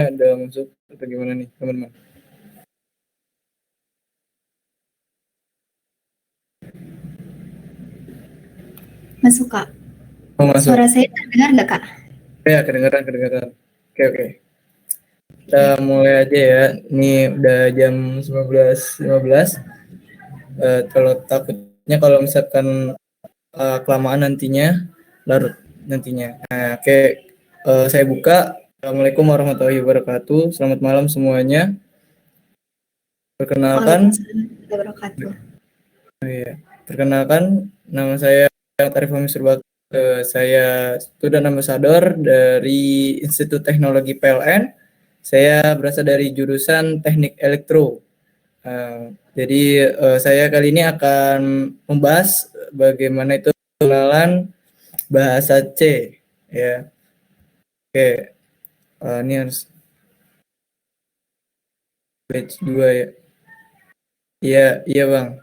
ada masuk atau gimana nih teman-teman? Masuk, Kak. Oh, masuk. Suara saya terdengar nggak, Kak? Ya, kedengaran. Oke. Kita mulai aja ya. Ini udah jam 19.15. Kalau takutnya kalau misalkan kelamaan nantinya, larut nantinya. Nah, oke. Saya buka. Assalamualaikum warahmatullahi wabarakatuh. Selamat malam semuanya. Perkenalkan, Waalaikumsalam warahmatullahi wabarakatuh. nama saya Tarif Fahmi Surbakti. Saya student ambassador dari Institut Teknologi PLN. Saya berasal dari jurusan Teknik Elektro. Jadi saya kali ini akan membahas bagaimana itu pengenalan bahasa C. Ya, oke. Ini harus batch 2 ya. Iya bang.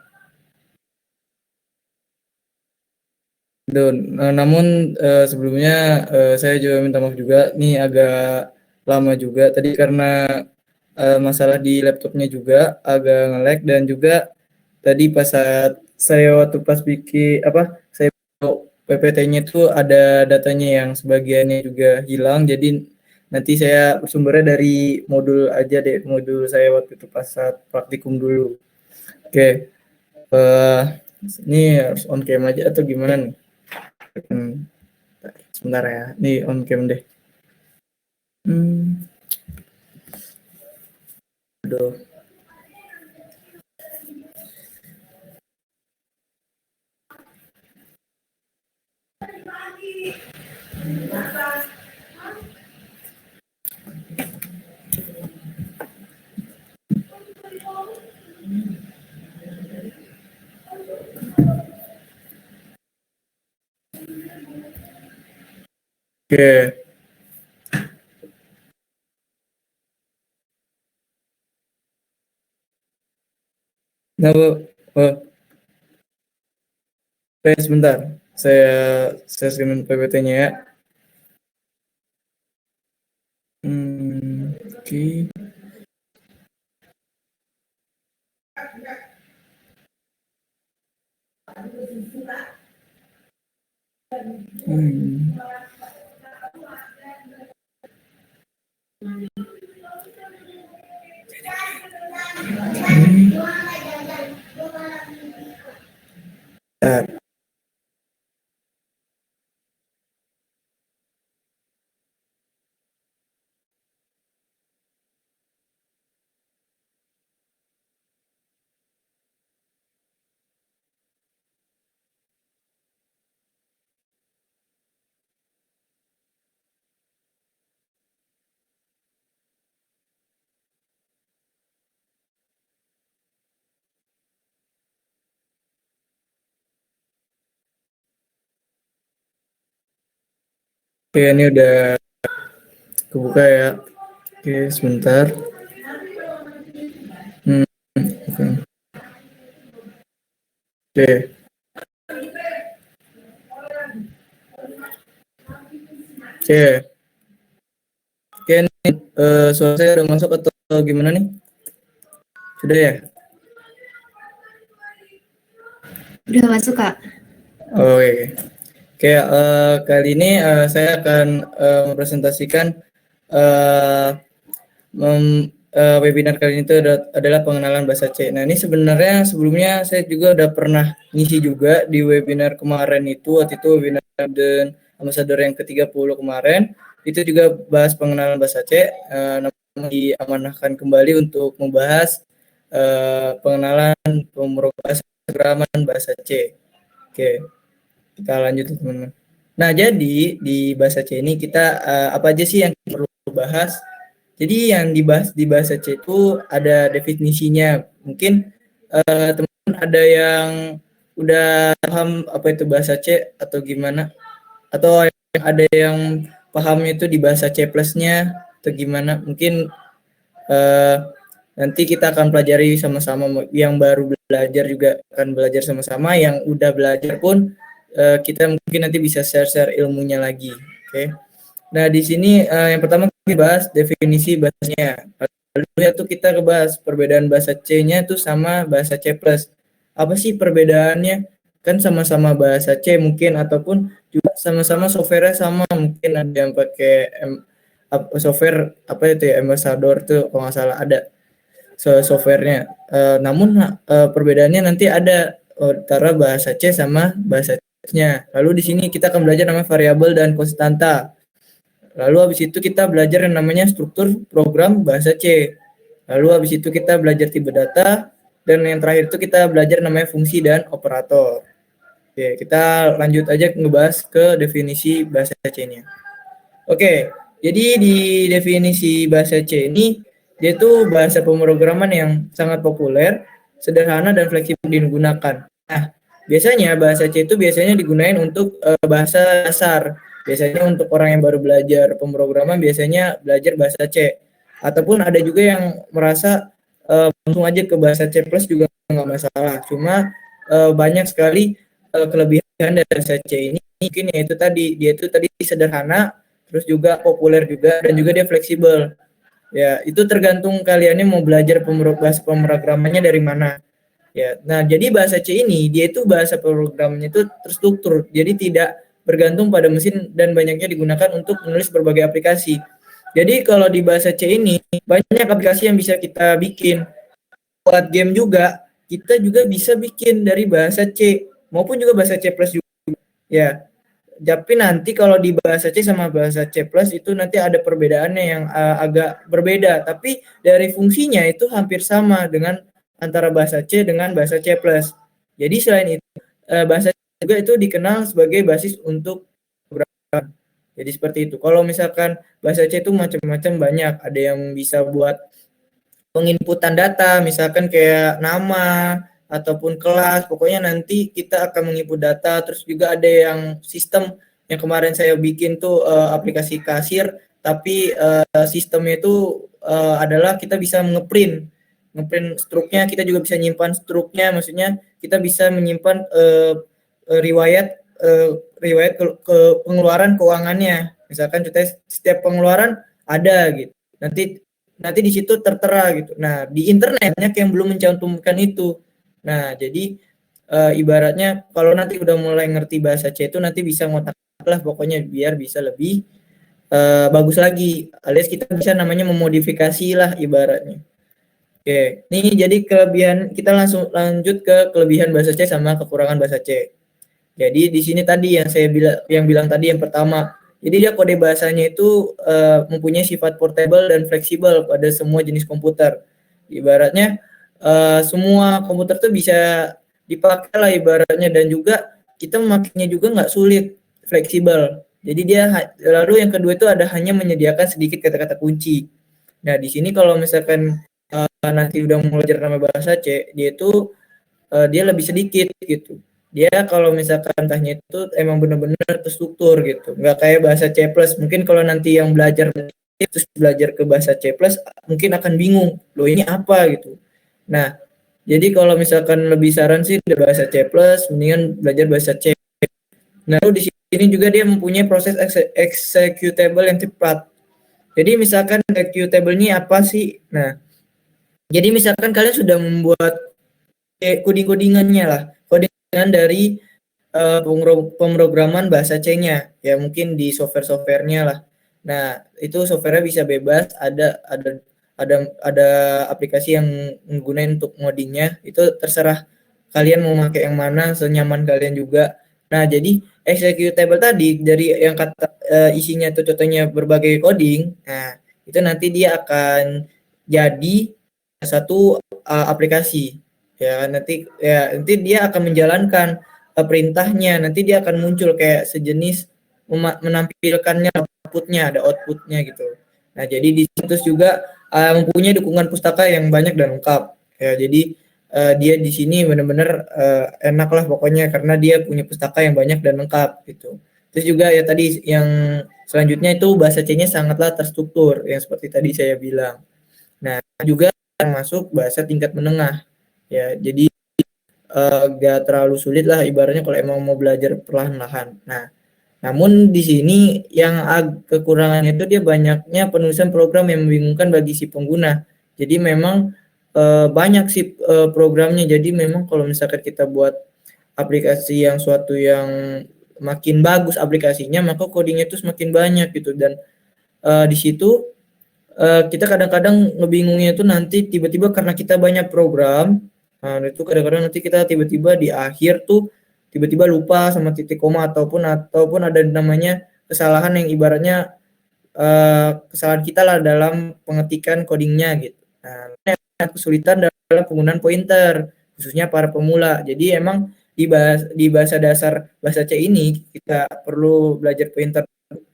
Namun sebelumnya saya juga minta maaf juga. Nih agak lama juga tadi karena masalah di laptopnya juga agak nge-lag, dan juga tadi pas saat saya waktu pas bikin saya PPT-nya itu ada datanya yang sebagiannya juga hilang, jadi nanti saya bersumbernya dari modul aja deh, modul saya waktu itu pas saat praktikum dulu. Oke, ini harus on cam aja atau gimana nih? Sebentar ya, nih on cam deh. Aduh. Oke. Nah, sebentar. Saya screen PPT-nya ya. Oke. Oke, ini udah kebuka ya. Oke, sebentar. Oke. Oke. Oke, ini suara saya udah masuk atau gimana nih? Sudah ya? Udah masuk, Kak. Oke. Oke, kali ini saya akan mempresentasikan webinar kali ini itu adalah pengenalan bahasa C. Nah, ini sebenarnya sebelumnya saya juga udah pernah ngisi juga di webinar kemarin itu, waktu itu webinar dan ambassador yang ke-30 kemarin, itu juga bahas pengenalan bahasa C, namun diamanahkan kembali untuk membahas pengenalan pemrograman bahasa C. Oke, kita lanjut teman-teman. Nah, jadi di bahasa C ini kita apa aja sih yang perlu bahas? Jadi yang dibahas di bahasa C itu ada definisinya. Mungkin teman-teman ada yang udah paham apa itu bahasa C atau gimana? Atau ada yang pahamnya itu di bahasa C plusnya atau gimana? Mungkin nanti kita akan pelajari sama-sama, yang baru belajar juga akan belajar sama-sama, yang udah belajar pun kita mungkin nanti bisa share-share ilmunya lagi. Oke. Nah, di sini yang pertama bahas definisi bahasanya. Lalu ya tuh kita ngebahas perbedaan bahasa C-nya tuh sama bahasa C+. Apa sih perbedaannya? Kan sama-sama bahasa C mungkin, ataupun juga sama-sama software-nya sama, mungkin ada yang pakai software apa itu ya, Ambassador tuh kalau nggak salah ada software-nya. Namun perbedaannya nanti ada antara bahasa C sama bahasa C-nya. Lalu di sini kita akan belajar namanya variabel dan konstanta. Lalu habis itu kita belajar yang namanya struktur program bahasa C. Lalu habis itu kita belajar tipe data, dan yang terakhir itu kita belajar namanya fungsi dan operator. Oke, kita lanjut aja ngebahas ke definisi bahasa C-nya. Oke, jadi di definisi bahasa C ini, dia itu bahasa pemrograman yang sangat populer, sederhana, dan fleksibel digunakan. Nah, biasanya bahasa C itu biasanya digunakan untuk bahasa dasar. Biasanya untuk orang yang baru belajar pemrograman biasanya belajar bahasa C. Ataupun ada juga yang merasa langsung aja ke bahasa C plus juga nggak masalah. Cuma banyak sekali kelebihan dari bahasa C ini, mungkin yaitu tadi, dia itu tadi sederhana, terus juga populer juga, dan juga dia fleksibel. Ya, itu tergantung kaliannya mau belajar bahasa pemrogramannya dari mana. Ya, nah jadi bahasa C ini dia itu bahasa pemrogramannya itu terstruktur, jadi tidak bergantung pada mesin dan banyaknya digunakan untuk menulis berbagai aplikasi. Jadi kalau di bahasa C ini banyak aplikasi yang bisa kita bikin. Buat game juga, kita juga bisa bikin dari bahasa C maupun juga bahasa C plus juga. Ya, tapi nanti kalau di bahasa C sama bahasa C plus itu nanti ada perbedaannya yang agak berbeda. Tapi dari fungsinya itu hampir sama dengan antara bahasa C dengan bahasa C plus. Jadi selain itu, bahasa C juga itu dikenal sebagai basis untuk program. Jadi seperti itu. Kalau misalkan bahasa C itu macam-macam banyak. Ada yang bisa buat penginputan data, misalkan kayak nama ataupun kelas, pokoknya nanti kita akan menginput data. Terus juga ada yang sistem yang kemarin saya bikin tuh aplikasi kasir, tapi sistemnya itu adalah kita bisa ngeprint struknya, kita juga bisa nyimpan struknya, maksudnya kita bisa menyimpan riwayat riwayat ke pengeluaran keuangannya. Misalkan kita setiap pengeluaran ada gitu. Nanti di situ tertera gitu. Nah, di internet banyak yang belum mencantumkan itu. Nah, jadi ibaratnya kalau nanti udah mulai ngerti bahasa C itu nanti bisa ngotak lah pokoknya biar bisa lebih bagus lagi. Alias kita bisa namanya memodifikasi lah ibaratnya. Oke, ini jadi kelebihan, kita langsung lanjut ke kelebihan bahasa C sama kekurangan bahasa C. Jadi di sini tadi yang saya bilang tadi yang pertama, jadi dia kode bahasanya itu mempunyai sifat portable dan fleksibel pada semua jenis komputer. Ibaratnya semua komputer tuh bisa dipakai lah ibaratnya, dan juga kita memakainya juga nggak sulit, fleksibel. Jadi dia lalu yang kedua itu ada hanya menyediakan sedikit kata-kata kunci. Nah di sini kalau misalkan nanti udah mulai belajar nama bahasa C, dia itu dia lebih sedikit gitu. Dia kalau misalkan entahnya itu emang benar-benar terstruktur gitu, nggak kayak bahasa C plus. Mungkin kalau nanti yang belajar terus belajar ke bahasa C plus mungkin akan bingung, loh ini apa gitu. Nah jadi kalau misalkan lebih saran sih dari bahasa C plus mendingan belajar bahasa C. Nah di sini juga dia mempunyai proses executable yang cepat. Jadi misalkan executable-nya apa sih? Nah jadi misalkan kalian sudah membuat coding-codingannya lah, codingan dari pemrograman bahasa C-nya, ya mungkin di software-softwarenya lah. Nah itu softwarenya bisa bebas, ada aplikasi yang menggunakan untuk ngodingnya, itu terserah kalian mau pakai yang mana, senyaman kalian juga. Nah jadi executable tadi dari yang kata isinya itu contohnya berbagai coding, nah itu nanti dia akan jadi satu aplikasi. Ya nanti dia akan menjalankan perintahnya, nanti dia akan muncul kayak sejenis menampilkannya outputnya, ada outputnya gitu. Nah jadi di situ juga mempunyai dukungan pustaka yang banyak dan lengkap. Ya jadi dia di sini benar-benar enak lah pokoknya karena dia punya pustaka yang banyak dan lengkap gitu. Terus juga ya tadi yang selanjutnya itu bahasa C-nya sangatlah terstruktur yang seperti tadi saya bilang. Nah juga masuk bahasa tingkat menengah. Ya jadi gak terlalu sulit lah ibaratnya kalau emang mau belajar perlahan-lahan. Nah Namun di sini yang kekurangannya itu dia banyaknya penulisan program yang membingungkan bagi si pengguna. Jadi memang banyak sih programnya. Jadi memang kalau misalkan kita buat aplikasi yang suatu yang makin bagus aplikasinya, maka codingnya itu semakin banyak gitu. Dan di situ kita kadang-kadang ngebingungnya itu nanti tiba-tiba karena kita banyak program, nah itu kadang-kadang nanti kita tiba-tiba di akhir tuh tiba-tiba lupa sama titik koma ataupun ada namanya kesalahan yang ibaratnya kesalahan kita lah dalam pengetikan codingnya gitu. Nah, kesulitan dalam penggunaan pointer khususnya para pemula. Jadi emang di bahasa dasar bahasa C ini kita perlu belajar pointer,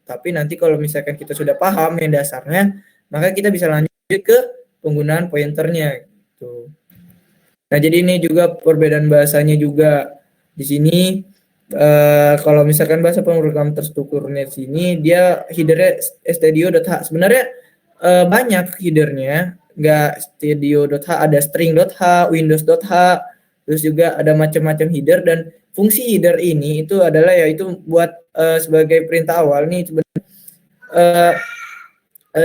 tapi nanti kalau misalkan kita sudah paham yang dasarnya, maka kita bisa lanjut ke penggunaan pointernya gitu. Nah, jadi ini juga perbedaan bahasanya juga di sini. Kalau misalkan bahasa pemrograman terstrukturnya di sini dia headernya stdio.h. Sebenarnya banyak headernya, nggak stdio.h, ada string.h, windows.h, terus juga ada macam-macam header. Dan fungsi header ini itu adalah yaitu buat sebagai perintah awal nih sebenarnya.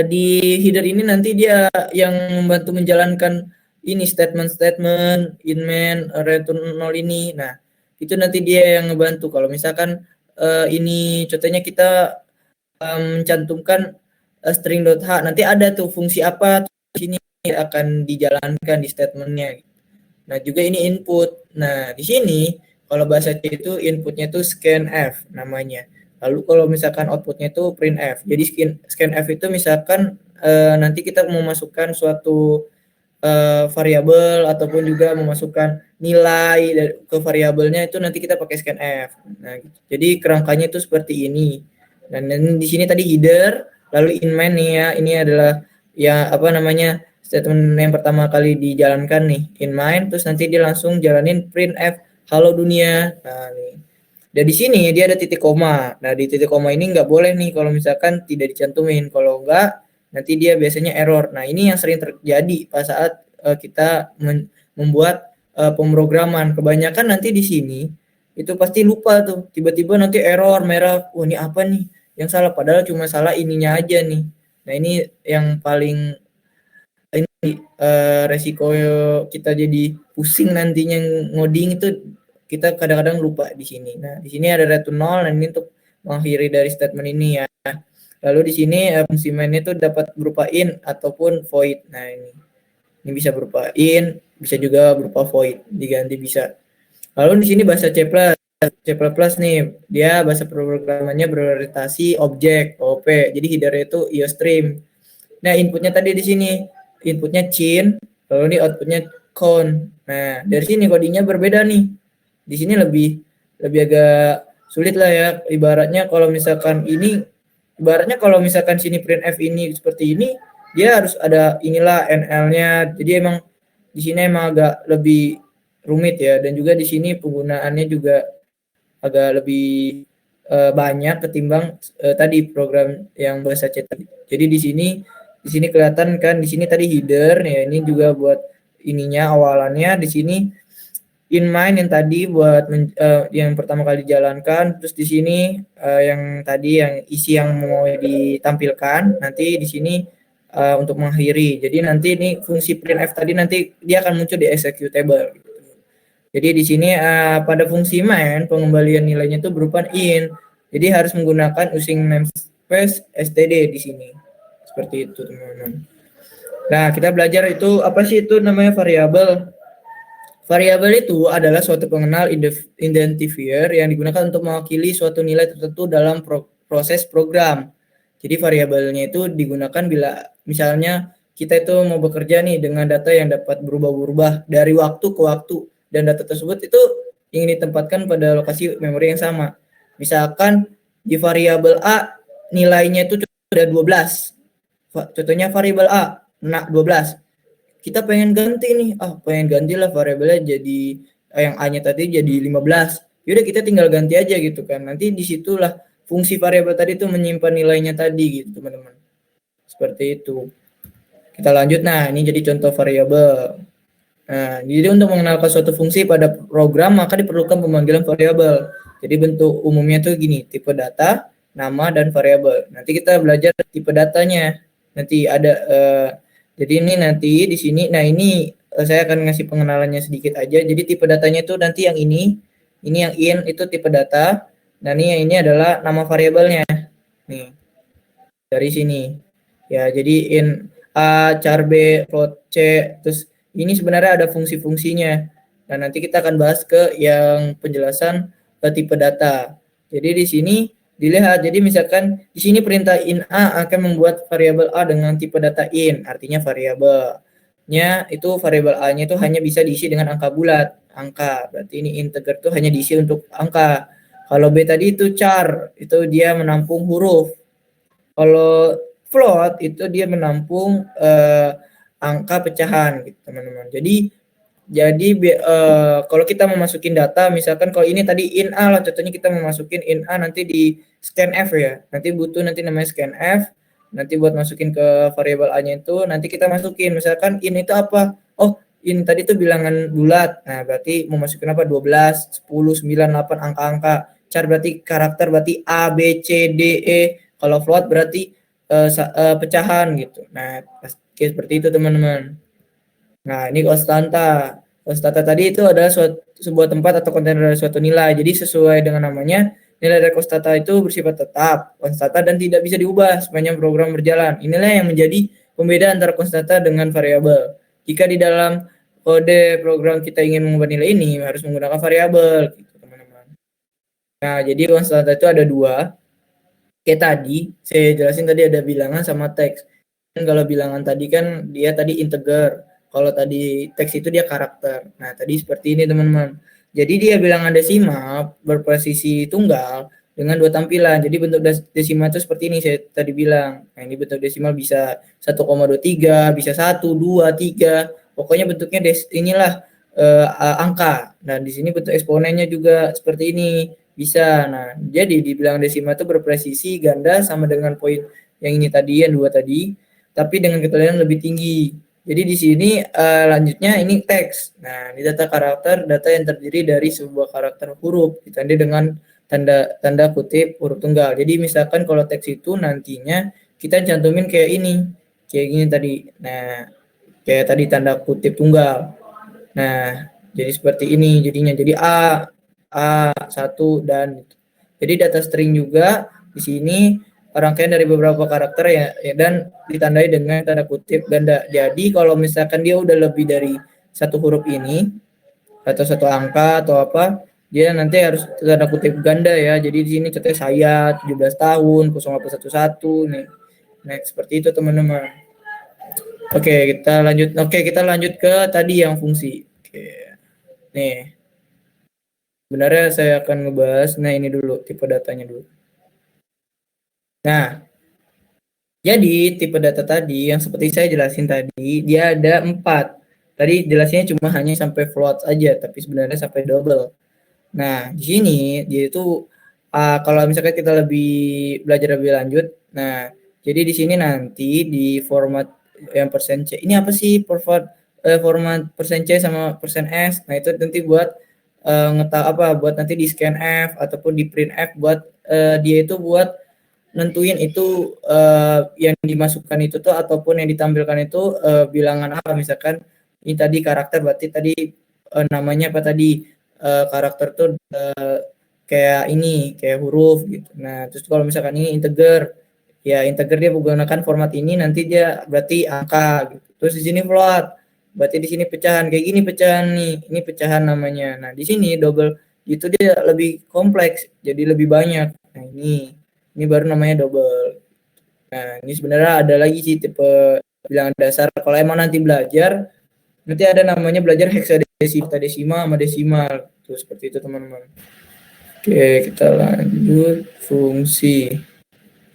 Di header ini nanti dia yang membantu menjalankan ini statement-statement in main return 0 ini. Nah, itu nanti dia yang ngebantu. Kalau misalkan ini contohnya kita mencantumkan string.h, nanti ada tuh fungsi apa di sini akan dijalankan di statementnya. Nah, juga ini input. Nah, di sini kalau bahasa C itu inputnya itu scanf namanya. Lalu kalau misalkan outputnya itu printf. Jadi scanf itu misalkan nanti kita mau masukkan suatu variabel ataupun juga memasukkan nilai ke variabelnya itu nanti kita pakai scanf. Nah, gitu. Jadi kerangkanya itu seperti ini. Dan di sini tadi header, lalu in main nih ya. Ini adalah ya apa namanya statement yang pertama kali dijalankan nih in main, terus nanti dia langsung jalanin printf halo dunia. Nah, nih. Dan di sini dia ada titik koma. Nah, di titik koma ini nggak boleh nih kalau misalkan tidak dicantumin. Kalau nggak, nanti dia biasanya error. Nah, ini yang sering terjadi pada saat kita membuat pemrograman. Kebanyakan nanti di sini itu pasti lupa tuh. Tiba-tiba nanti error merah. Wah, ini apa nih? Yang salah padahal cuma salah ininya aja nih. Nah, ini yang paling resiko kita jadi pusing nantinya ngoding itu kita kadang-kadang lupa di sini. Nah, di sini ada return 0 dan ini untuk mengakhiri dari statement ini ya. Lalu di sini fungsi main itu dapat berupa in ataupun void. Nah, ini bisa berupa in, bisa juga berupa void, diganti bisa. Lalu di sini bahasa C++. C++ nih, dia bahasa pemrogramannya berorientasi objek, OP. Jadi header itu IOStream. Nah, inputnya tadi di sini, inputnya cin, lalu ini outputnya count. Nah, dari sini codingnya berbeda nih. Di sini lebih agak sulit lah ya. Ibaratnya kalau misalkan sini printf ini seperti ini, dia harus ada inilah NL-nya. Jadi emang di sini emang agak lebih rumit ya. Dan juga di sini penggunaannya juga agak lebih banyak ketimbang tadi program yang bahasa C tadi. Jadi di sini kelihatan kan, di sini tadi header ya, ini juga buat ininya awalannya. Di sini in main yang tadi buat yang pertama kali dijalankan, terus di sini yang tadi yang isi yang mau ditampilkan, nanti di sini untuk mengakhiri. Jadi nanti ini fungsi printf tadi nanti dia akan muncul di executable. Jadi di sini pada fungsi main pengembalian nilainya itu berupa in. Jadi harus menggunakan using namespace std di sini. Seperti itu, teman-teman. Nah, kita belajar itu apa sih itu namanya variabel. Variabel itu adalah suatu pengenal identifier yang digunakan untuk mewakili suatu nilai tertentu dalam proses program. Jadi variabelnya itu digunakan bila misalnya kita itu mau bekerja nih dengan data yang dapat berubah-ubah dari waktu ke waktu, dan data tersebut itu ingin ditempatkan pada lokasi memori yang sama. Misalkan di variabel A nilainya itu sudah 12. Contohnya variabel A, nah 12. Kita pengen ganti nih, pengen gantilah variabelnya jadi yang A-nya tadi jadi 15. Yaudah kita tinggal ganti aja gitu kan. Nanti disitulah fungsi variabel tadi itu menyimpan nilainya tadi gitu, teman-teman. Seperti itu. Kita lanjut. Nah, ini jadi contoh variabel. Nah, jadi untuk mengenalkan suatu fungsi pada program maka diperlukan pemanggilan variabel. Jadi bentuk umumnya tuh gini, tipe data, nama dan variabel. Nanti kita belajar tipe datanya. Nanti ada jadi ini nanti di sini. Nah, ini saya akan ngasih pengenalannya sedikit aja. Jadi tipe datanya itu nanti yang ini yang in itu tipe data. Nah, ini adalah nama variabelnya. Nih, dari sini. Ya, jadi in A, char B, float C, terus ini sebenarnya ada fungsi-fungsinya. Nah, nanti kita akan bahas ke yang penjelasan tipe data. Jadi di sini dilihat, jadi misalkan di sini perintah in A akan membuat variabel A dengan tipe data in, artinya variabelnya itu variabel A-nya itu hanya bisa diisi dengan angka bulat, angka. Berarti ini integer itu hanya diisi untuk angka. Kalau B tadi itu char, itu dia menampung huruf. Kalau float itu dia menampung angka pecahan gitu teman-teman. Jadi kalau kita memasukin data, misalkan kalau ini tadi in A lah, contohnya kita memasukin in A nanti di scanf ya. Nanti butuh nanti namanya scanf. Nanti buat masukin ke variabel A-nya itu nanti kita masukin misalkan in itu apa? Oh, in tadi itu bilangan bulat. Nah, berarti mau masukin apa? 12, 10, 9, 8 angka-angka. Char berarti karakter berarti A, B, C, D, E. Kalau float berarti pecahan gitu. Nah, seperti itu teman-teman. Nah, ini konstanta. Konstanta tadi itu adalah sebuah tempat atau kontainer dari suatu nilai. Jadi sesuai dengan namanya, nilai dari konstanta itu bersifat tetap, konstanta dan tidak bisa diubah sepanjang program berjalan. Inilah yang menjadi pembeda antara konstanta dengan variabel. Jika di dalam kode program kita ingin mengubah nilai ini, harus menggunakan variabel, gitu, teman-teman. Nah, jadi konstanta itu ada dua. Kayak tadi, saya jelasin tadi ada bilangan sama teks. Dan kalau bilangan tadi kan dia tadi integer. Kalau tadi teks itu dia karakter. Nah, tadi seperti ini teman-teman. Jadi dia bilangan desimal berposisi tunggal dengan dua tampilan. Jadi bentuk desimal itu seperti ini saya tadi bilang. Nah, ini bentuk desimal bisa 1,23, bisa 1, 2, 3. Pokoknya bentuknya inilah angka. Nah, di sini bentuk eksponennya juga seperti ini. Bisa. Nah, jadi dibilang desimal itu berpresisi ganda sama dengan poin yang ini tadi, yang dua tadi, tapi dengan keterangan lebih tinggi. Jadi di sini lanjutnya ini teks. Nah, ini data karakter, data yang terdiri dari sebuah karakter huruf ditandai dengan tanda kutip huruf tunggal. Jadi misalkan kalau teks itu nantinya kita cantumin kayak ini, kayak gini tadi. Nah, kayak tadi tanda kutip tunggal. Nah, jadi seperti ini jadinya. Jadi A1 dan jadi data string juga di sini rangkaian dari beberapa karakter ya dan ditandai dengan tanda kutip ganda. Jadi kalau misalkan dia udah lebih dari satu huruf ini atau satu angka atau apa, dia nanti harus tanda kutip ganda ya. Jadi di sini contohnya saya 17 tahun 0811 nih. Nah, seperti itu teman-teman. Oke, kita lanjut ke tadi yang fungsi. Oke. Nih. Sebenarnya saya akan ngebahas, nah ini dulu, tipe datanya dulu. Nah, jadi tipe data tadi yang seperti saya jelasin tadi, dia ada 4. Tadi jelasnya cuma hanya sampai float aja, tapi sebenarnya sampai double. Nah, di sini dia itu kalau misalkan kita belajar lebih lanjut, nah, jadi di sini nanti di format yang persen C. Ini apa sih format persen C sama persen S? Nah, itu nanti buat buat nanti di scan F ataupun di print F buat dia itu buat nentuin itu yang dimasukkan itu tuh ataupun yang ditampilkan itu bilangan apa, misalkan ini tadi karakter berarti tadi namanya apa tadi karakter tuh kayak ini kayak huruf gitu. Nah, terus kalau misalkan ini integer, ya integer dia menggunakan format ini nanti dia berarti angka gitu. Terus di sini float, berarti di sini pecahan kayak gini, pecahan nih, ini pecahan namanya. Nah, di sini double itu dia lebih kompleks, jadi lebih banyak. Nah, ini baru namanya double. Nah, ini sebenarnya ada lagi sih tipe bilangan dasar. Kalau emang nanti belajar, nanti ada namanya belajar hexadesimal sama desimal. Tuh, seperti itu teman-teman. Oke, kita lanjut fungsi.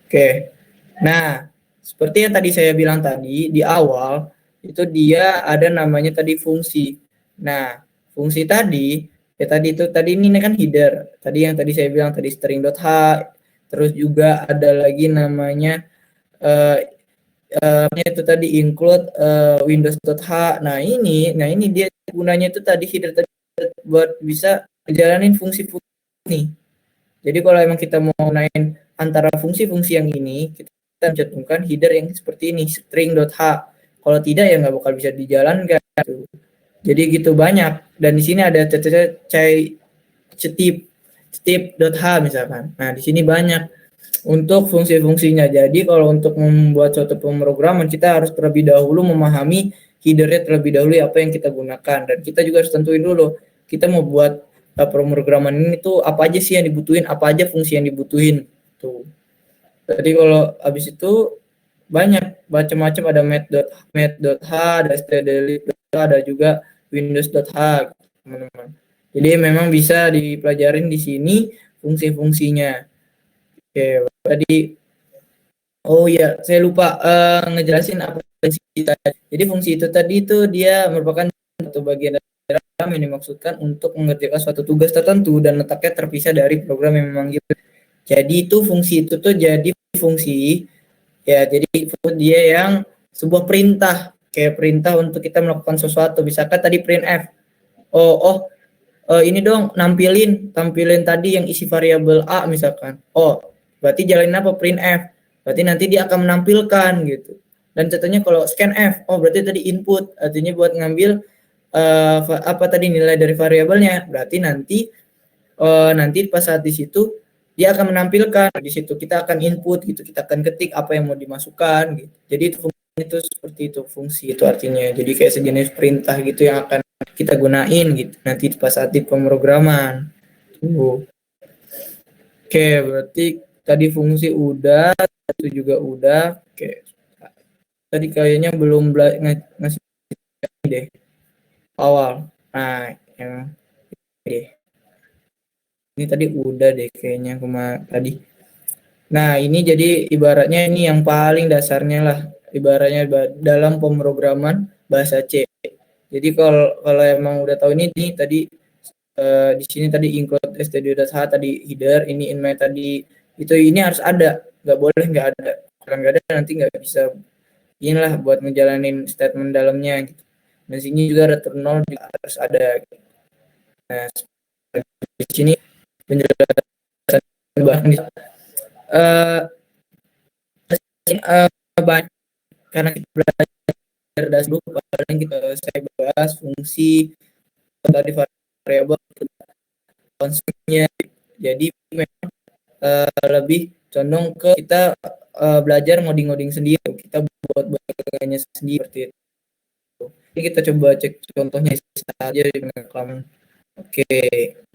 Oke. Nah, seperti yang tadi saya bilang tadi di awal, itu dia ada namanya tadi fungsi. Nah, fungsi tadi ya tadi ini kan header. Tadi yang tadi saya bilang tadi string.h, terus juga ada lagi namanya itu tadi include windows.h. Nah, ini dia gunanya itu tadi header tadi buat bisa jalanin fungsi-fungsi nih. Jadi kalau emang kita mau naik antara fungsi-fungsi yang ini, kita mencantumkan header yang seperti ini, string.h. Kalau tidak ya nggak bakal bisa dijalankan. Jadi gitu banyak. Dan di sini ada cetip step.h misalkan. Nah, di sini banyak untuk fungsi-fungsinya. Jadi kalau untuk membuat suatu pemrograman kita harus terlebih dahulu memahami headernya terlebih dahulu apa yang kita gunakan, dan kita juga harus tentuin dulu kita mau buat pemrograman ini tuh apa aja sih yang dibutuhin, apa aja fungsi yang dibutuhin tuh. Jadi kalau habis itu banyak macam-macam, ada math.h, ada stdelete.h, ada juga windows.h teman-teman. Jadi memang bisa dipelajarin di sini fungsi-fungsinya. Oke, tadi oh iya, saya lupa ngejelasin apa fungsi tadi. Jadi fungsi itu tadi itu dia merupakan satu bagian dari program yang dimaksudkan untuk mengerjakan suatu tugas tertentu dan letaknya terpisah dari program yang memanggil. Jadi itu fungsi itu tuh jadi fungsi ya, jadi itu dia yang sebuah perintah, kayak perintah untuk kita melakukan sesuatu. Misalkan tadi printf. Oh, oh, ini dong tampilin tadi yang isi variabel A misalkan. Oh, berarti jalanin apa printf. Berarti nanti dia akan menampilkan gitu. Dan contohnya kalau scanf, oh berarti tadi input, artinya buat ngambil apa tadi nilai dari variabelnya. Berarti nanti pas saat di situ dia akan menampilkan di situ, kita akan input gitu, kita akan ketik apa yang mau dimasukkan gitu. Jadi itu seperti itu fungsi itu artinya. Jadi kayak sejenis perintah gitu yang akan kita gunain gitu nanti pas saat di pemrograman. Tuh. Oke, berarti tadi fungsi udah, itu juga udah. Oke. Tadi kayaknya belum ngasih deh awal. Nah, yang deh. Ini tadi udah deh kayaknya tadi. Nah, ini jadi ibaratnya ini yang paling dasarnya lah, ibaratnya dalam pemrograman bahasa C. Jadi kalau emang udah tahu ini tadi di sini tadi include stdio.h tadi header, ini inmate tadi itu ini harus ada, nggak boleh nggak ada. Kalau nggak ada nanti nggak bisa inilah buat ngejalanin statement dalamnya gitu. Dan sini juga return null juga harus ada. Nah, di sini penjelasan bahan uh, banyak karena kita belajar dasar paling kita saya bahas fungsi tadi variabel konsepnya. Jadi memang lebih condong ke kita belajar ngoding-ngoding sendiri, kita buat bagiannya sendiri seperti itu. Ini kita coba cek contohnya saja dengan oke.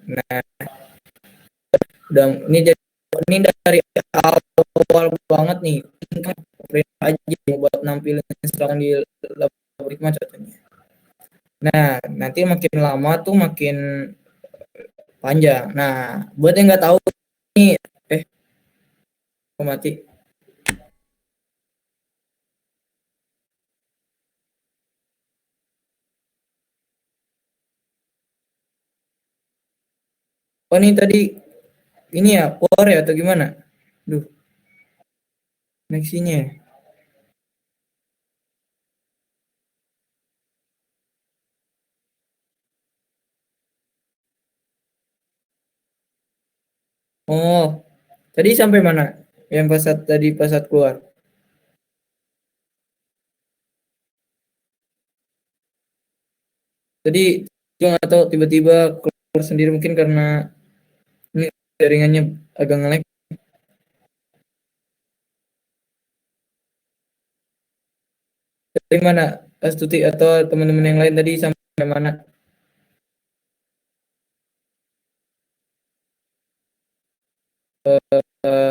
Nah, udah ini dari awal banget nih print aja buat nampilin sekarang di algoritma contohnya. Nah, nanti makin lama tuh makin panjang. Nah, buat yang nggak tahu nih, kok mati? Oh, ini tadi ini ya, power ya atau gimana? Duh, koneksinya. Oh, tadi sampai mana? Yang pas saat keluar. Tadi gue nggak tahu tiba-tiba keluar sendiri mungkin karena ini jaringannya agak nge-lag. Dari mana, Astuti atau teman-teman yang lain tadi sampai mana?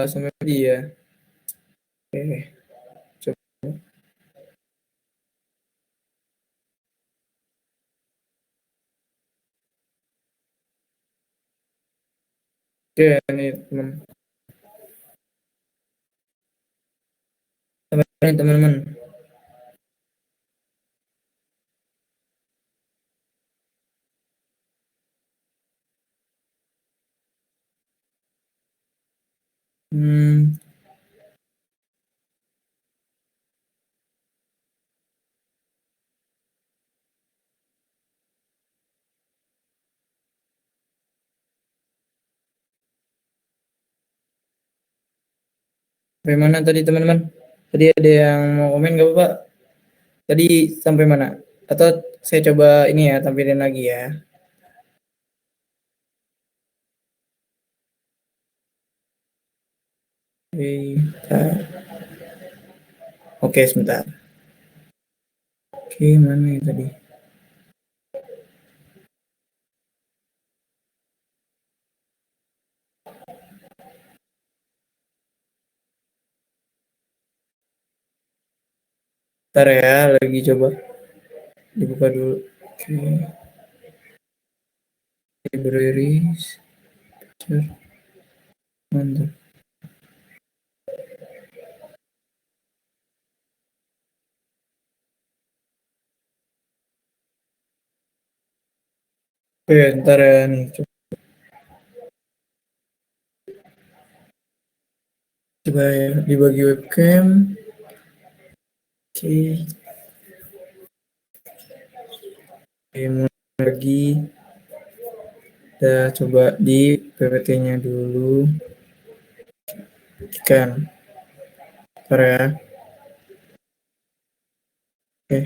Sampai dia. Oke, coba. Oke, ini teman. Sampai teman-teman. Hmm, Bagaimana tadi teman-teman? Tadi ada yang mau komen nggak Pak? Tadi sampai mana? Atau saya coba ini ya, tampilin lagi ya. Sebentar. Oke, sebentar. Oke, mana ya tadi? Bentar ya, lagi coba dibuka dulu. Oke, libraries. Mantap. Oke, ntar ya nih. Coba ya, dibagi webcam. Oke. Oke, mulai lagi. Kita coba di PPT-nya dulu. Kan. Ntar ya. Oke.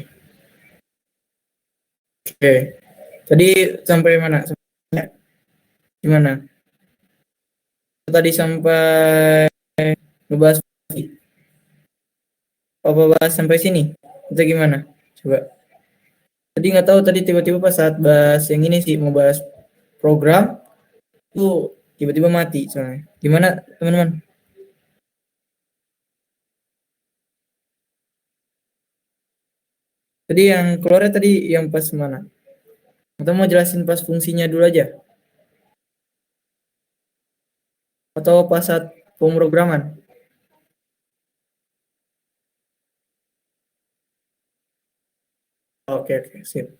Oke. Tadi sampai mana? Gimana? Tadi sampai ngebahas apa bahas sampai sini? Itu gimana? Coba. Tadi nggak tahu tadi tiba-tiba pas saat bahas yang ini sih mau bahas program tuh tiba-tiba mati soalnya. Gimana teman-teman? Tadi yang keluarnya tadi yang pas mana? Atau mau jelasin pas fungsinya dulu aja? Atau pas saat pemrograman? Oke, oke, sip.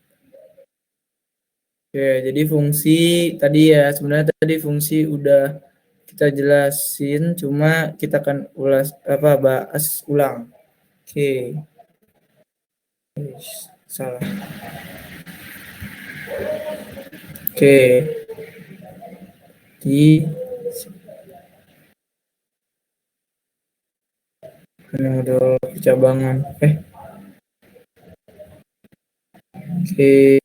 Oke, jadi fungsi tadi ya sebenarnya tadi fungsi udah kita jelasin, cuma kita akan ulas apa bahas ulang. Oke, salah. Oke, di model cabangan. Oke.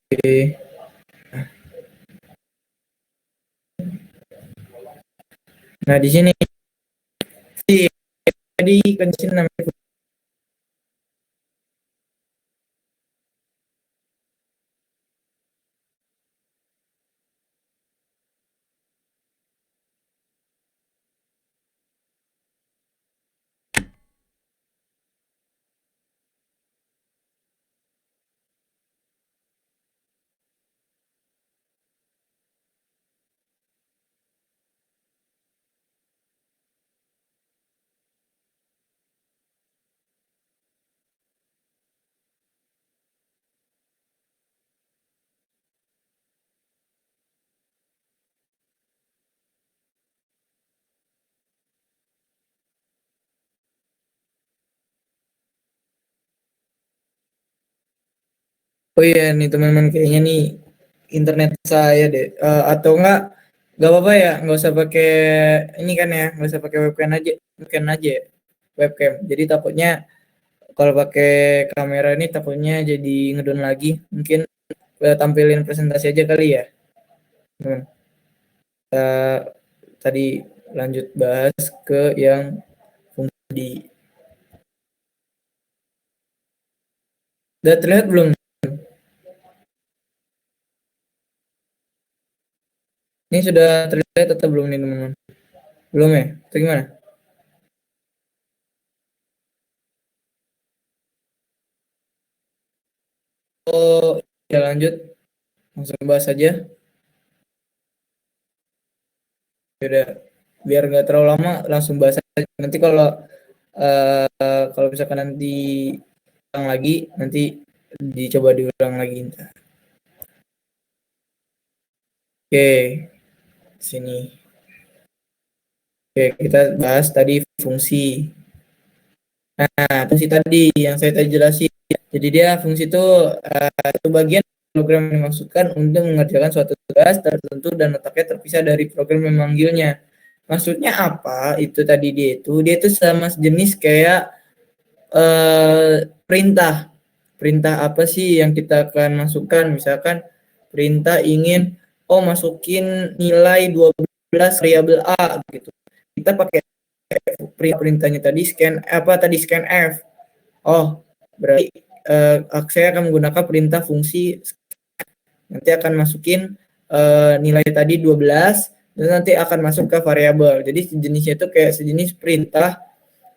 Nah di sini tadi kan sini namanya. Oh iya nih teman-teman kayaknya nih internet saya deh. Atau nggak apa-apa ya, nggak usah pakai ini kan ya, nggak usah pakai webcam aja, ya, webcam. Jadi takutnya kalau pakai kamera ini takutnya jadi ngedon lagi. Mungkin tampilin presentasi aja kali ya, teman. Kita tadi lanjut bahas ke yang fungsi. Udah terlihat belum? Ini sudah terlihat atau belum nih teman-teman? Belum ya? Atau gimana? Oh, ya lanjut. Langsung bahas aja. Udah, biar nggak terlalu lama, langsung bahas aja. Nanti kalau misalkan nanti ulang lagi, nanti dicoba diulang lagi. Oke, sini. Oke, kita bahas tadi fungsi. Nah, fungsi tadi yang saya tadi jelasin. Jadi dia fungsi itu satu bagian program yang dimaksudkan untuk mengerjakan suatu tugas tertentu dan letaknya terpisah dari program yang memanggilnya. Maksudnya apa? Itu tadi dia itu sama sejenis kayak perintah. Perintah apa sih yang kita akan masukkan? Misalkan perintah ingin masukin nilai 12 variabel A gitu. Kita pakai perintahnya tadi scan F. Oh, berarti saya akan menggunakan perintah fungsi nanti akan masukin nilai tadi 12 dan nanti akan masuk ke variabel. Jadi sejenisnya itu kayak sejenis perintah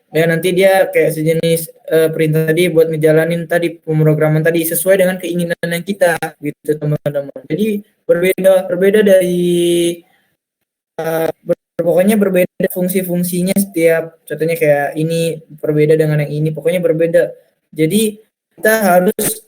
ya, nanti dia kayak sejenis perintah tadi buat ngejalanin tadi pemrograman tadi sesuai dengan keinginan yang kita gitu teman-teman. Jadi berbeda dari pokoknya berbeda fungsi-fungsinya setiap, contohnya kayak ini berbeda dengan yang ini, pokoknya berbeda. Jadi kita harus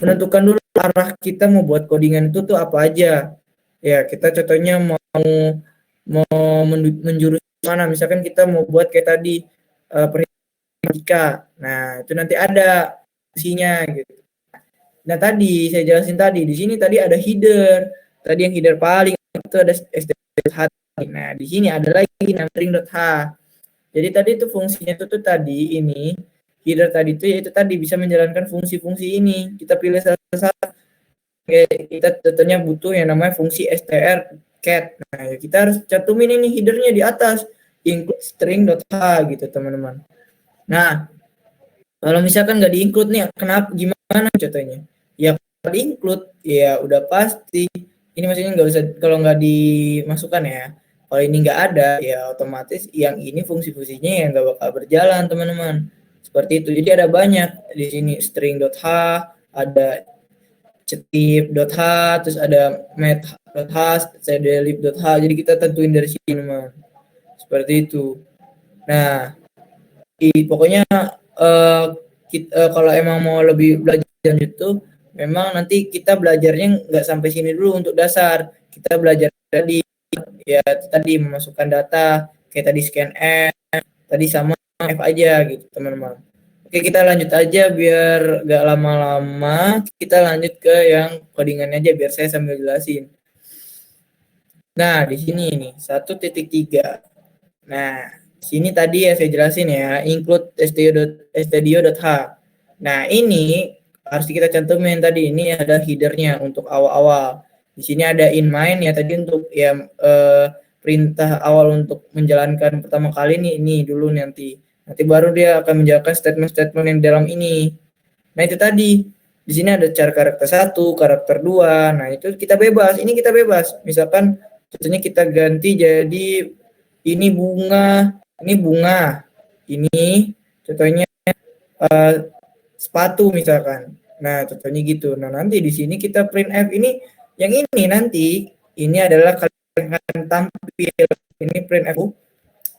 menentukan dulu arah kita mau buat codingan itu tuh apa aja. Ya, kita contohnya mau menjurus mana, misalkan kita mau buat kayak tadi perintah. Nah, itu nanti ada fungsinya gitu. Nah, tadi saya jelasin tadi di sini tadi ada header. Tadi yang header paling itu ada std.h. Nah, di sini ada lagi numbering.h. Jadi tadi itu fungsinya itu tadi ini header tadi itu yaitu tadi bisa menjalankan fungsi-fungsi ini. Kita pilih salah satu. Kita tentunya butuh yang namanya fungsi str cat. Nah, kita harus cantumin ini headernya di atas include string.h gitu teman-teman. Nah, kalau misalkan nggak di-include nih, kenapa gimana contohnya? Ya kalau di-include ya udah pasti. Ini maksudnya nggak usah kalau nggak dimasukkan ya. Kalau ini nggak ada ya otomatis yang ini fungsi-fungsinya yang nggak bakal berjalan teman-teman. Seperti itu. Jadi ada banyak di sini string.h, ada cetip.h, terus ada math.h, cdlib.h. Jadi kita tentuin dari sini teman. Seperti itu. Nah, pokoknya kalau emang mau lebih belajar itu memang nanti kita belajarnya nggak sampai sini dulu untuk dasar. Kita belajar tadi ya tadi memasukkan data kayak tadi scan F tadi sama F aja gitu teman-teman. Oke, kita lanjut aja biar nggak lama-lama, kita lanjut ke yang codingannya aja biar saya sambil jelasin. Nah, di sini nih 1.3. Nah, sini tadi ya saya jelasin ya, include stdio.h. Nah, ini harus kita cantumin tadi, ini ada headernya untuk awal-awal. Di sini ada in main ya tadi untuk ya perintah awal untuk menjalankan pertama kali ini dulu nanti. Nanti baru dia akan menjalankan statement-statement yang dalam ini. Nah, itu tadi. Di sini ada cara karakter 1, karakter 2. Nah, itu kita bebas. Ini kita bebas. Misalkan contohnya kita ganti jadi ini bunga, ini contohnya sepatu misalkan. Nah, contohnya gitu. Nah, nanti di sini kita print f ini, yang ini nanti ini adalah kalian akan tampil ini print f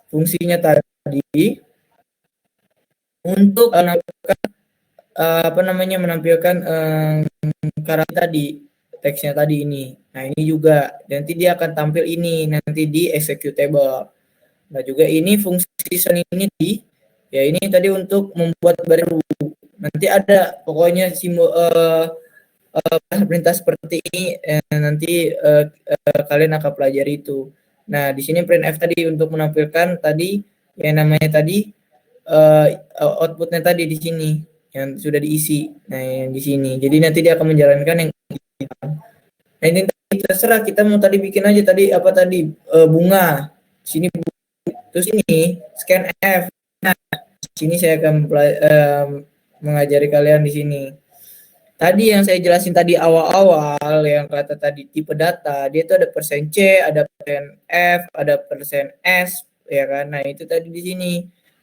fungsinya tadi untuk menampilkan karakter tadi, teksnya tadi ini. Nah, ini juga nanti dia akan tampil ini nanti di executable. Nah, juga ini fungsi ini ya ini tadi untuk membuat baru. Nanti ada pokoknya simbol perintah seperti ini nanti kalian akan pelajari itu. Nah, di sini printf tadi untuk menampilkan tadi yang namanya tadi outputnya tadi di sini yang sudah diisi. Nah, yang di sini. Jadi nanti dia akan menjalankan yang nah, ini terserah kita mau tadi bikin aja tadi apa tadi bunga. Sini terus ini scan F. Nah, sini saya akan mengajari kalian di sini. Tadi yang saya jelasin tadi awal-awal yang kata tadi tipe data, dia itu ada persen C, ada persen F, ada persen S, ya kan? Nah, itu tadi di sini.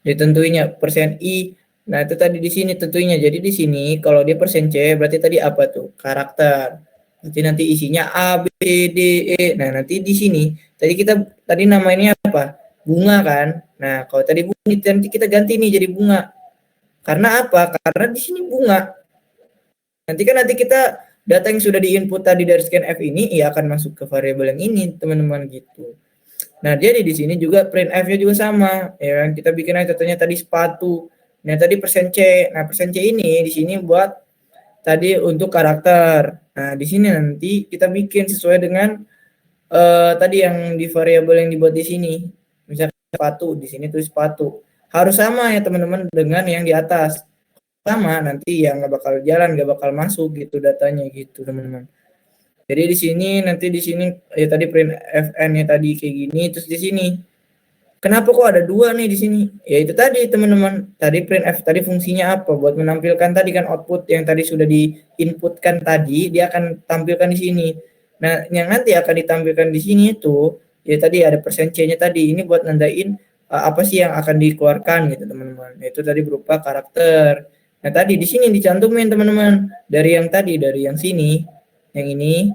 Ditentuinya persen I. Nah, itu tadi di sini tentunya. Jadi di sini kalau dia persen C berarti tadi apa tuh? Karakter. Nanti isinya A, B, D, E. Nah, nanti di sini tadi kita tadi namanya apa? Bunga kan? Nah, kalau tadi bunga nanti kita ganti nih jadi bunga. Karena apa? Karena di sini bunga. Nanti kita data yang sudah diinput tadi dari scanf ini ya akan masuk ke variabel yang ini, teman-teman gitu. Nah, jadi di sini juga printf-nya juga sama, ya kan? Kita bikin aja contohnya tadi sepatu. Nah, tadi persen C. Nah, persen C ini di sini buat tadi untuk karakter. Nah, di sini nanti kita bikin sesuai dengan tadi yang di variabel yang dibuat di sini. sepatu, di sini tulis sepatu. Harus sama ya teman-teman dengan yang di atas. Sama nanti yang nggak bakal jalan, nggak bakal masuk gitu datanya gitu teman-teman. Jadi di sini nanti di sini ya tadi print fn-nya tadi kayak gini, terus di sini kenapa kok ada dua nih di sini? Ya itu tadi teman-teman. Tadi printf tadi fungsinya apa? Buat menampilkan tadi kan output yang tadi sudah diinputkan tadi, dia akan tampilkan di sini. Nah, yang nanti akan ditampilkan di sini itu ya tadi ada persen C-nya tadi. Ini buat nandain apa sih yang akan dikeluarkan gitu teman-teman. Itu tadi berupa karakter. Nah, tadi di sini dicantumin teman-teman. Dari yang tadi, dari yang sini, yang ini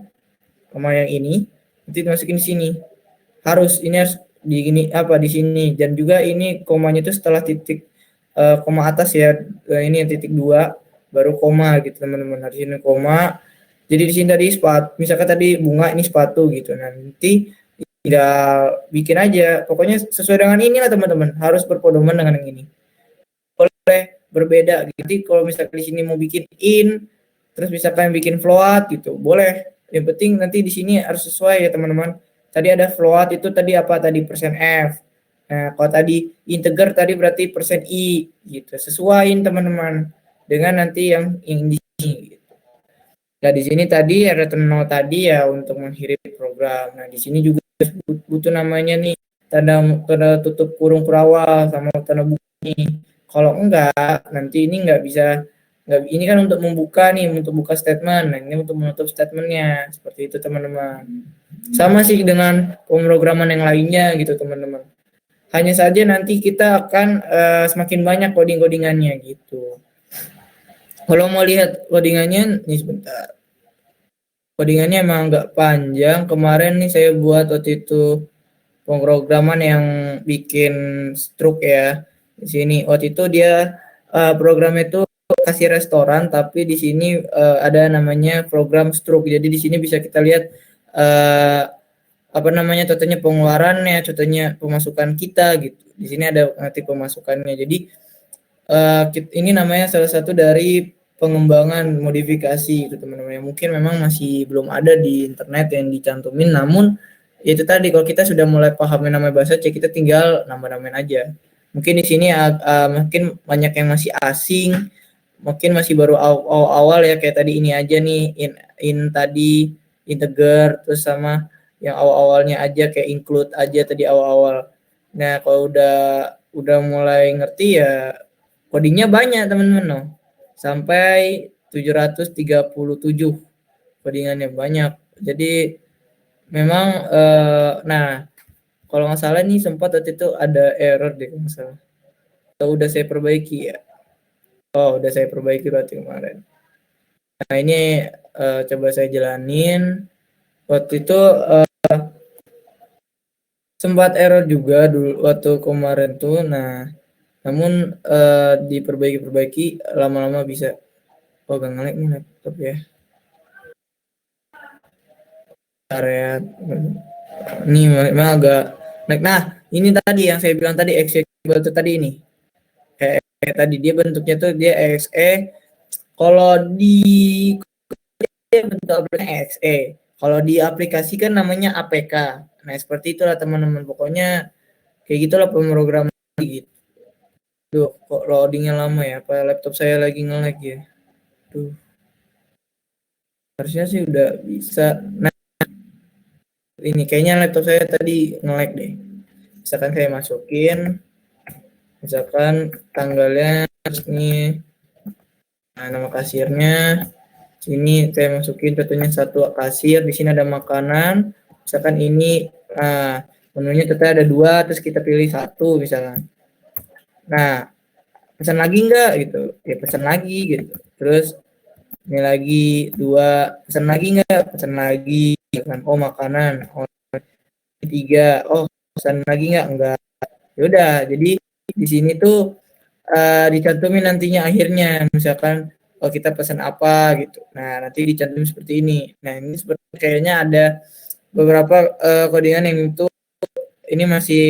sama yang ini, nanti dimasukin di sini. Ini harus di gini apa di sini, dan juga ini komanya itu setelah titik koma atas ya, ini yang titik 2 baru koma gitu teman-teman. Di sini koma, jadi di sini tadi sepatu, misalkan tadi bunga, ini sepatu gitu. Nah, nanti tinggal bikin aja, pokoknya sesuai dengan inilah teman-teman, harus berpedoman dengan yang ini, boleh berbeda. Jadi kalau misalkan di sini mau bikin in, terus misalkan bikin float gitu, boleh. Yang penting nanti di sini harus sesuai ya teman-teman. Tadi ada float itu tadi apa tadi persen F. Nah, kalau tadi integer tadi berarti persen I gitu. Sesuaiin teman-teman dengan nanti yang di sini gitu. Nah, di sini tadi ada tanda tadi ya untuk mengakhiri program. Nah, di sini juga butuh namanya nih tanda tutup kurung kurawal sama tanda bunyi. Kalau enggak, nanti ini enggak bisa. Enggak, ini kan untuk membuka nih, untuk buka statement. Nah, ini untuk menutup statementnya. Seperti itu teman-teman. Sama sih dengan pemrograman yang lainnya gitu teman-teman. Hanya saja nanti kita akan semakin banyak coding-codingannya gitu. Kalau mau lihat codingannya, nih sebentar. Codingannya emang agak panjang. Kemarin nih saya buat waktu itu pemrograman yang bikin struk ya. Di sini waktu itu dia program itu kasih restoran, tapi di sini ada namanya program struk. Jadi di sini bisa kita lihat apa namanya, contohnya pengeluarannya, contohnya pemasukan kita gitu. Di sini ada nanti pemasukannya. Jadi ini namanya salah satu dari pengembangan modifikasi itu teman-teman. Mungkin memang masih belum ada di internet yang dicantumin, namun itu tadi kalau kita sudah mulai paham namanya bahasa C, kita tinggal nambah-nambahin aja. Mungkin di sini mungkin banyak yang masih asing, mungkin masih baru awal ya, kayak tadi ini aja nih, in tadi integer, terus sama yang awal-awalnya aja kayak include aja tadi awal-awal. Nah, kalau udah mulai ngerti ya codingnya banyak teman-teman loh. Sampai 737 codingannya banyak. Jadi memang nah, kalau nggak salah nih sempat waktu itu ada error deh kalau nggak salah. Udah saya perbaiki ya. Oh, udah saya perbaiki berarti kemarin. Nah, ini coba saya jalanin. Waktu itu sempat error juga dulu waktu kemarin tuh. Nah, namun diperbaiki lama-lama bisa. Oh, gak ngelag nih laptop ya. Area ini memang agak naik. Nah, ini tadi yang saya bilang tadi executable itu tadi ini. Kayak tadi dia bentuknya tuh dia exe. Kalau di bentuk aplikasi exe. Kalau diaplikasikan namanya APK. Nah, seperti itulah teman-teman. Pokoknya kayak gitulah pemrograman gitu. Duh, kok loadingnya lama ya? Apa laptop saya lagi nge-lag ya? Duh. Harusnya sih udah bisa. Nah, ini kayaknya laptop saya tadi nge-lag deh. Misalkan saya masukin, misalkan tanggalnya ini, nah, nama kasirnya, sini saya masukin contohnya satu kasir, di sini ada makanan, misalkan ini, nah, menunya ternyata ada 2, terus kita pilih 1 misalkan. Nah, pesan lagi enggak gitu? Ya pesan lagi gitu. Terus ini lagi 2, pesan lagi enggak? Pesan lagi kan. Oh, makanan. Oh, 3. Oh, pesan lagi enggak? Ya udah, jadi di sini tuh dicantumin nantinya akhirnya, misalkan kalau kita pesan apa gitu. Nah, nanti dicantumin seperti ini. Nah, ini seperti kayaknya ada beberapa codingan yang itu ini masih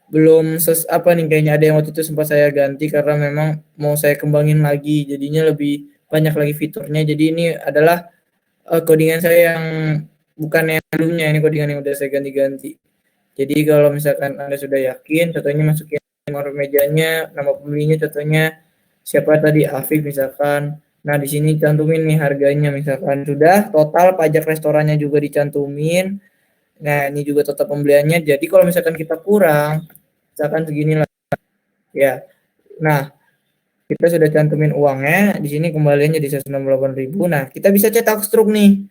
belum apa nih, kayaknya ada yang waktu itu sempat saya ganti karena memang mau saya kembangin lagi, jadinya lebih banyak lagi fiturnya. Jadi ini adalah codingan saya yang bukan yang sebelumnya, ini codingan yang udah saya ganti-ganti. Jadi kalau misalkan Anda sudah yakin, contohnya masukin nomor mejanya, nama pembelinya, contohnya siapa tadi, Afif misalkan. Nah, di sini cantumin nih harganya misalkan. Sudah, total pajak restorannya juga dicantumin. Nah, ini juga total pembeliannya. Jadi kalau misalkan kita kurang, misalkan segini lah ya. Nah, kita sudah cantumin uangnya, di sini kembaliannya di 168.000. Nah, kita bisa cetak struk nih.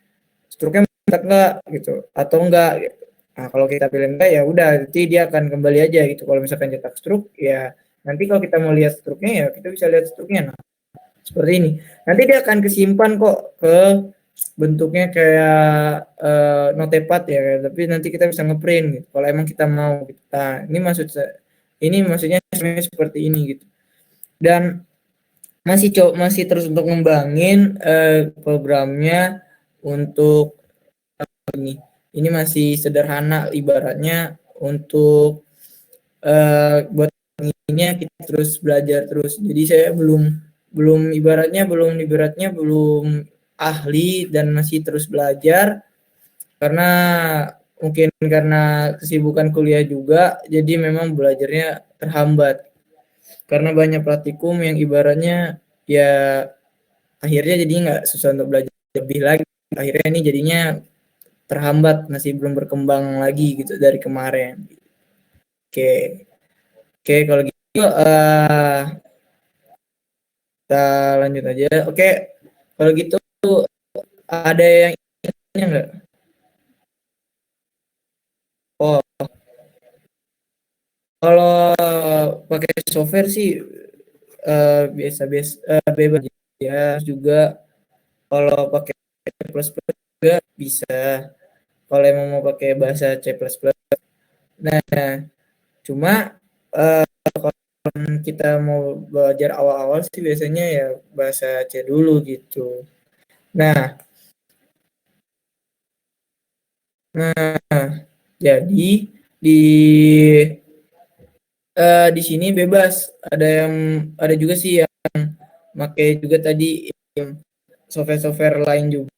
Struknya mantap enggak gitu atau enggak gitu. Nah, kalau kita pilih enggak ya udah nanti dia akan kembali aja gitu. Kalau misalkan cetak struk ya nanti kalau kita mau lihat struknya ya kita bisa lihat struknya. Nah, seperti ini. Nanti dia akan kesimpan kok ke bentuknya kayak notepad ya, tapi nanti kita bisa ngeprint gitu. Kalau emang kita mau gitu. Nah, ini maksudnya seperti ini gitu. Dan masih terus untuk ngembangin programnya untuk ini. Ini masih sederhana ibaratnya untuk buat ini kita terus belajar terus. Jadi saya belum ahli dan masih terus belajar karena mungkin karena kesibukan kuliah juga jadi memang belajarnya terhambat karena banyak praktikum yang ibaratnya ya akhirnya jadi nggak susah untuk belajar lebih lagi, akhirnya ini jadinya terhambat, masih belum berkembang lagi gitu dari kemarin. Oke, oke kalau gitu kita lanjut aja. Oke, kalau gitu ada yang ini enggak? Oh, kalau pakai software sih biasa-biasa bebas ya juga. Kalau pakai C++ juga bisa. Kalau emang mau pakai bahasa C++. Nah, cuma kalau kita mau belajar awal-awal sih biasanya ya bahasa C dulu gitu. Nah, nah jadi di di sini bebas. Ada juga sih yang pakai juga tadi software-software lain juga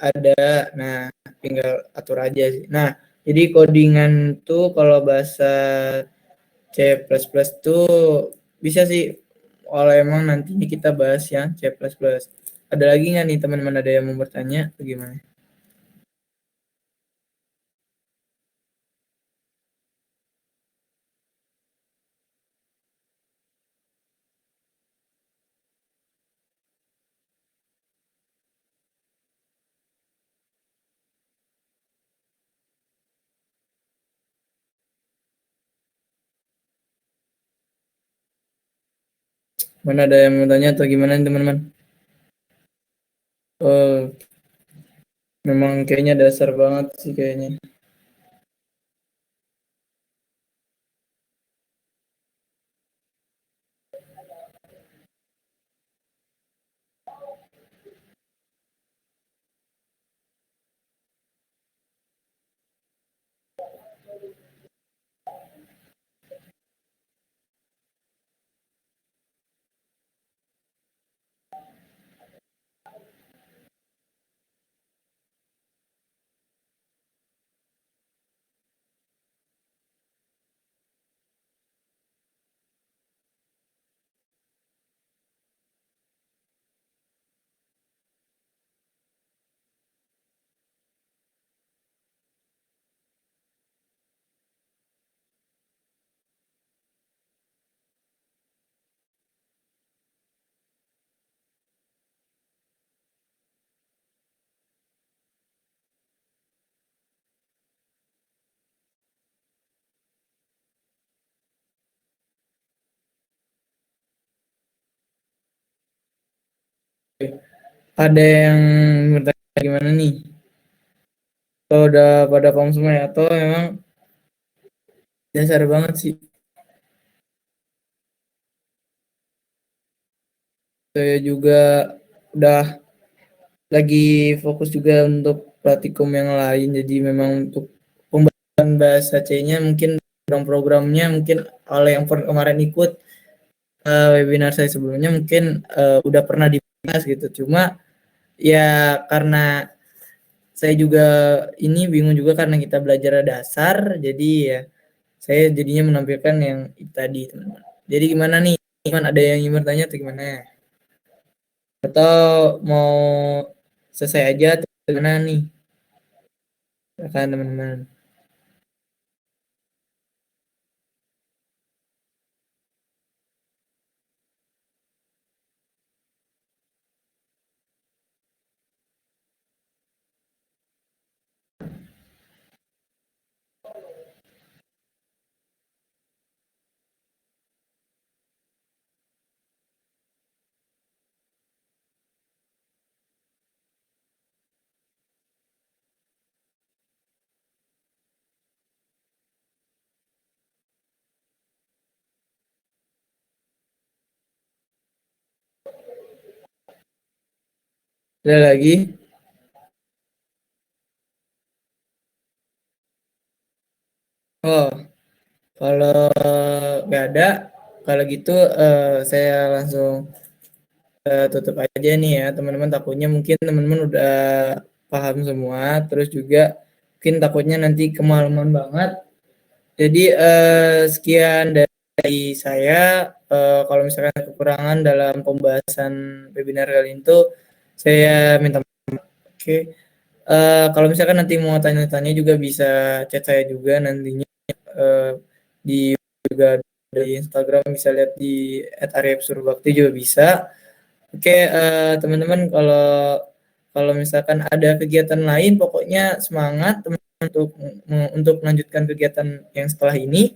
ada. Nah, tinggal atur aja sih. Nah, jadi codingan tuh kalau bahasa C++ tuh bisa sih kalau emang nantinya kita bahas yang C++. Ada lagi nggak nih teman-teman ada yang mau bertanya bagaimana? Mana ada yang mau tanya atau gimana nih, teman-teman? Oh, memang kayaknya dasar banget sih kayaknya. Ada yang bertanya gimana nih? Kalau udah pada paham semua ya, atau memang dasar banget sih. Saya juga udah lagi fokus juga untuk praktikum yang lain. Jadi memang untuk pembahasan bahasa C-nya mungkin program-programnya mungkin oleh yang kemarin ikut webinar saya sebelumnya mungkin udah pernah dibahas gitu. Cuma ya karena saya juga ini bingung juga karena kita belajar dasar, jadi ya saya jadinya menampilkan yang itu tadi, teman-teman. Jadi gimana nih? Gimana, ada yang ingin bertanya atau gimana? Atau mau selesai aja atau gimana nih? Silakan teman-teman. Ada lagi? Oh, kalau nggak ada, kalau gitu saya langsung tutup aja nih ya teman-teman. Takutnya mungkin teman-teman udah paham semua, terus juga mungkin takutnya nanti kemalaman banget. Jadi sekian dari saya. Kalau misalkan kekurangan dalam pembahasan webinar kali itu, saya minta maaf. Oke. Kalau misalkan nanti mau tanya-tanya juga bisa chat saya juga nantinya, eh, di juga dari Instagram, bisa lihat di @aryabsurbakti juga bisa. Oke, teman-teman, kalau kalau misalkan ada kegiatan lain, pokoknya semangat teman-teman untuk melanjutkan kegiatan yang setelah ini.